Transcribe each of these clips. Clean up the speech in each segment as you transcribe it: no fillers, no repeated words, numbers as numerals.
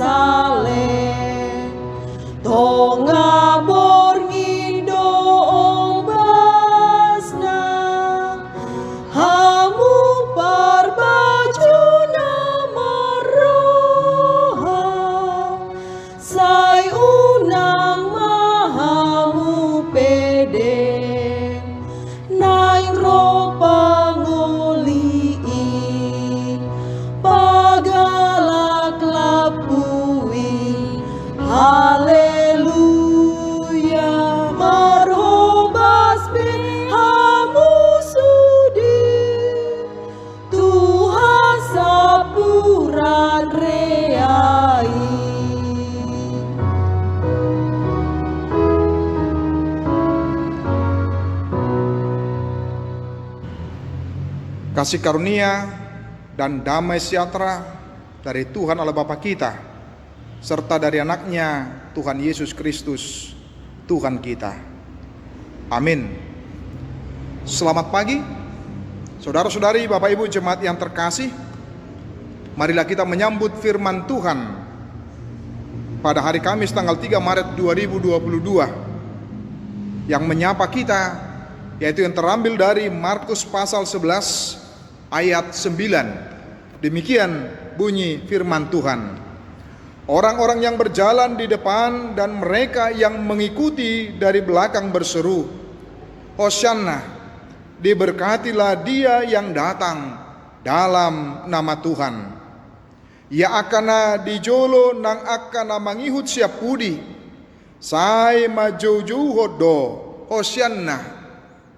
Yerusalem. Tonga borngi doong basna, hamu parbaju nama roha, sai unang mahamu pede, naing ropa ngolii, pagalak lapui, haleluya, marhobas bin hamu sudi, Tuhan sapuran reai. Kasih karunia dan damai sejahtera dari Tuhan Allah Bapa kita, serta dari anaknya Tuhan Yesus Kristus, Tuhan kita. Amin. Selamat pagi, saudara-saudari, Bapak Ibu jemaat yang terkasih. Marilah kita menyambut firman Tuhan pada hari Kamis tanggal 3 Maret 2022 yang menyapa kita, yaitu yang terambil dari Markus pasal 11 ayat 9. Demikian bunyi firman Tuhan. Orang-orang yang berjalan di depan dan mereka yang mengikuti dari belakang berseru, Hosyanna, diberkatilah dia yang datang dalam nama Tuhan. Ia akana dijolo nang akana mangihut siap pudi, sai majoju hodo, Hosyanna,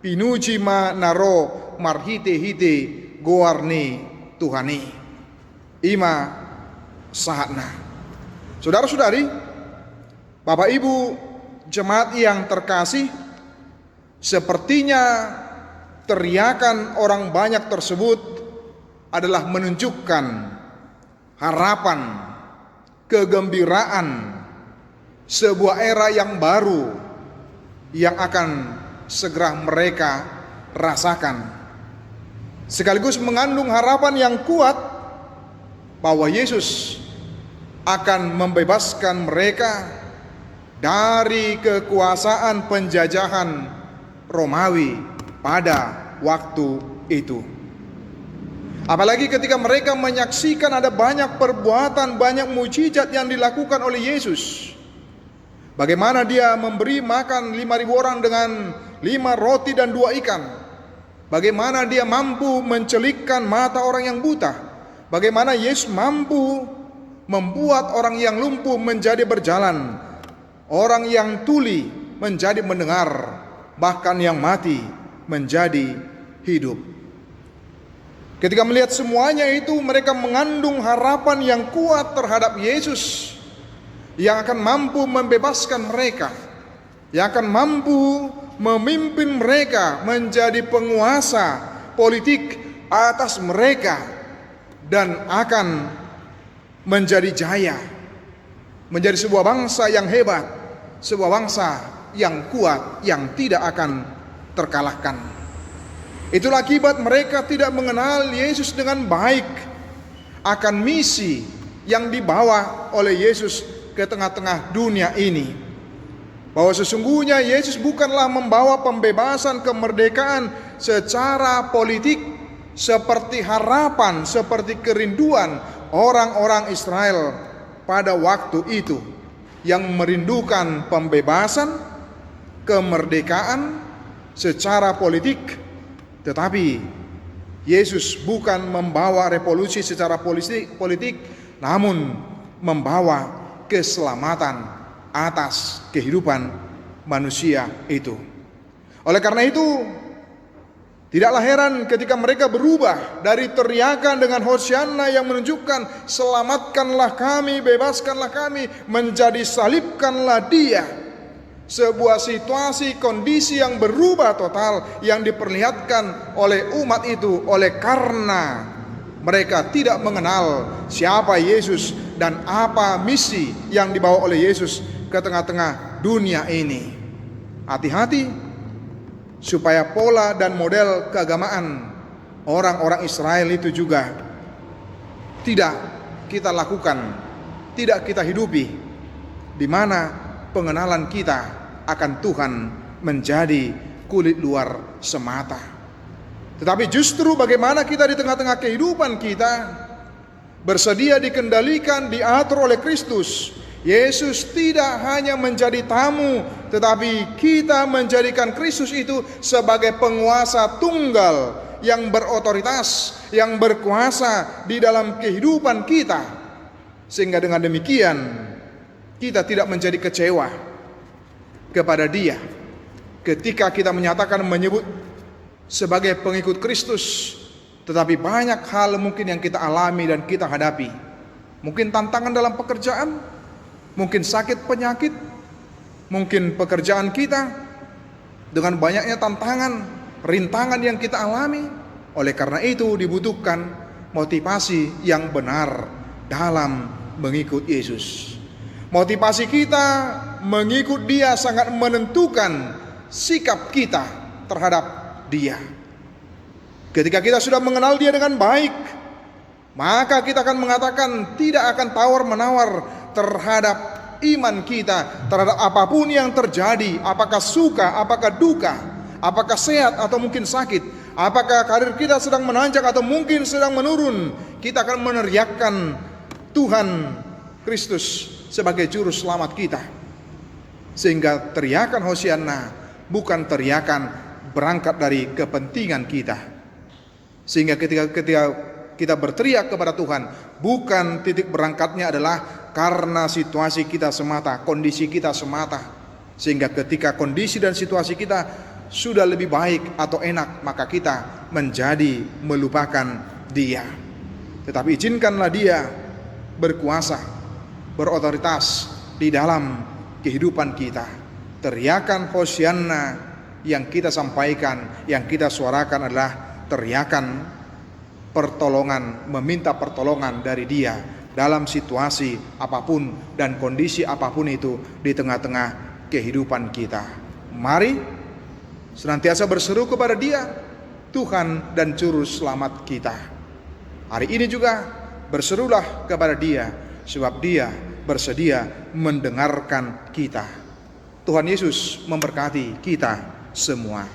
pinuji ma naro marhite-hite goarni Tuhani. Ima sahatna. Saudara-saudari, Bapak Ibu jemaat yang terkasih, sepertinya teriakan orang banyak tersebut adalah menunjukkan harapan, kegembiraan, sebuah era yang baru yang akan segera mereka rasakan. Sekaligus mengandung harapan yang kuat bahwa Yesus akan membebaskan mereka dari kekuasaan penjajahan Romawi pada waktu itu. Apalagi ketika mereka menyaksikan ada banyak perbuatan, banyak mujizat yang dilakukan oleh Yesus. Bagaimana dia memberi makan 5.000 orang dengan 5 roti dan 2 ikan. Bagaimana dia mampu mencelikkan mata orang yang buta. Bagaimana Yesus mampu membuat orang yang lumpuh menjadi berjalan, orang yang tuli menjadi mendengar, bahkan yang mati menjadi hidup. Ketika melihat semuanya itu, mereka mengandung harapan yang kuat terhadap Yesus yang akan mampu membebaskan mereka, yang akan mampu memimpin mereka menjadi penguasa politik atas mereka dan akan menjadi jaya, menjadi sebuah bangsa yang hebat, sebuah bangsa yang kuat yang tidak akan terkalahkan. Itulah akibat mereka tidak mengenal Yesus dengan baik akan misi yang dibawa oleh Yesus ke tengah-tengah dunia ini. Bahwa sesungguhnya Yesus bukanlah membawa pembebasan, kemerdekaan secara politik seperti harapan, seperti kerinduan orang-orang Israel pada waktu itu yang merindukan pembebasan, kemerdekaan secara politik. Tetapi Yesus bukan membawa revolusi secara politik, namun membawa keselamatan atas kehidupan manusia itu. Oleh karena itu, tidaklah heran ketika mereka berubah dari teriakan dengan Hosyanna yang menunjukkan selamatkanlah kami, bebaskanlah kami, menjadi salibkanlah dia. Sebuah situasi, kondisi yang berubah total yang diperlihatkan oleh umat itu oleh karena mereka tidak mengenal siapa Yesus dan apa misi yang dibawa oleh Yesus ke tengah-tengah dunia ini. Hati-hati supaya pola dan model keagamaan orang-orang Israel itu juga tidak kita lakukan, tidak kita hidupi, di mana pengenalan kita akan Tuhan menjadi kulit luar semata. Tetapi justru bagaimana kita di tengah-tengah kehidupan kita bersedia dikendalikan, diatur oleh Kristus. Yesus tidak hanya menjadi tamu, tetapi kita menjadikan Kristus itu sebagai penguasa tunggal yang berotoritas, yang berkuasa di dalam kehidupan kita. Sehingga dengan demikian kita tidak menjadi kecewa kepada Dia ketika kita menyebut sebagai pengikut Kristus. Tetapi banyak hal mungkin yang kita alami dan kita hadapi. Mungkin tantangan dalam pekerjaan, mungkin sakit penyakit, mungkin pekerjaan kita dengan banyaknya tantangan, rintangan yang kita alami. Oleh karena itu dibutuhkan motivasi yang benar dalam mengikut Yesus. Motivasi kita mengikut Dia sangat menentukan sikap kita terhadap Dia. Ketika kita sudah mengenal Dia dengan baik, maka kita akan mengatakan tidak akan tawar-menawar terhadap iman kita, terhadap apapun yang terjadi, apakah suka, apakah duka, apakah sehat atau mungkin sakit, apakah karir kita sedang menanjak atau mungkin sedang menurun. Kita akan meneriakkan Tuhan Kristus sebagai juru selamat kita. Sehingga teriakan Hosianna bukan teriakan berangkat dari kepentingan kita. Sehingga ketika kita berteriak kepada Tuhan, bukan titik berangkatnya adalah karena situasi kita semata, kondisi kita semata. Sehingga ketika kondisi dan situasi kita sudah lebih baik atau enak, maka kita menjadi melupakan Dia. Tetapi izinkanlah Dia berkuasa, berotoritas di dalam kehidupan kita. Teriakan Hosianna yang kita sampaikan, yang kita suarakan adalah teriakan pertolongan, meminta pertolongan dari Dia dalam situasi apapun dan kondisi apapun itu di tengah-tengah kehidupan kita. Mari senantiasa berseru kepada Dia, Tuhan dan Juru Selamat kita. Hari ini juga berserulah kepada Dia, sebab Dia bersedia mendengarkan kita. Tuhan Yesus memberkati kita semua.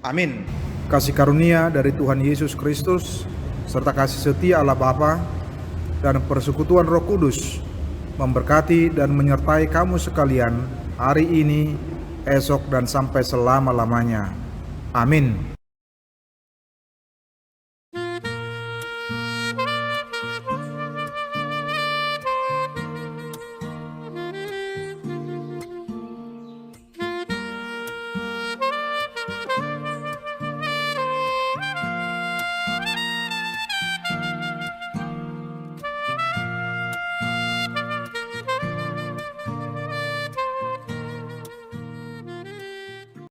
Amin. Kasih karunia dari Tuhan Yesus Kristus serta kasih setia Allah Bapa dan persekutuan Roh Kudus memberkati dan menyertai kamu sekalian hari ini, esok dan sampai selama-lamanya. Amin.